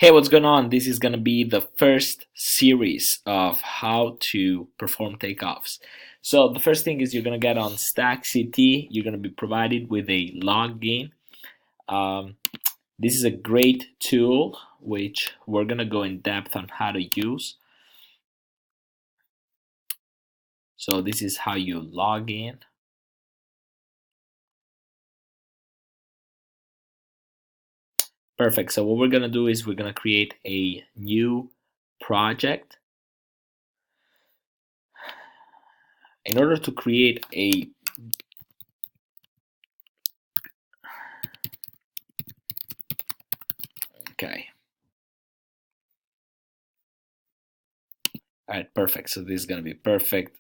Hey, what's going on? This is going to be the first series of how to perform takeoffs. So the first thing is you're going to get on StackCT. You're going to be provided with a login. Um, this is a great tool which we're going to go in depth on how to use. So this is how you log in. Perfect. So what we're going to do is we're going to create a new project. In order to create a okay. All right, perfect. So this is going to be perfect.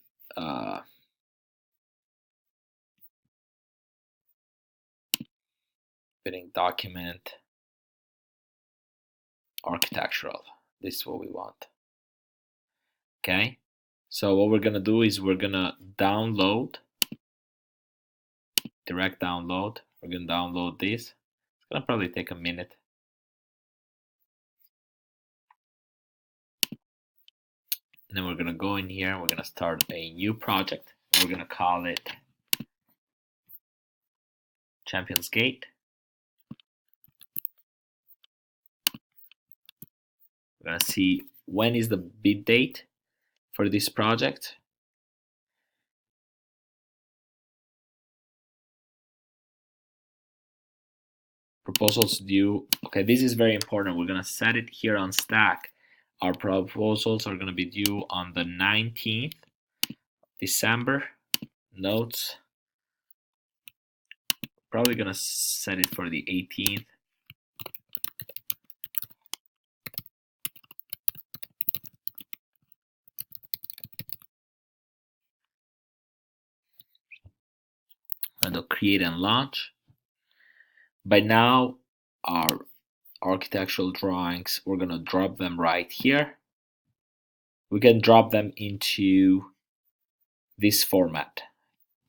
Fitting document architectural. This is what we want. Okay. So what we're going to do is we're going to download, direct download. We're going to download this. It's going to probably take a minute. And then we're going to go in here and we're going to start a new project. We're going to call it Champions Gate. We're going to see when is the bid date for this project. Proposals due. Okay, this is very important. We're going to set it here on Stack. Our proposals are going to be due on the 19th December. Notes. Probably going to set it for the 18th. And I'll create and launch. By now, our architectural drawings, we're going to drop them right here. We can drop them into this format.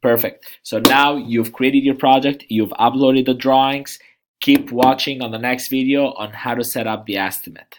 Perfect. So now you've created your project, you've uploaded the drawings. Keep watching on the next video on how to set up the estimate.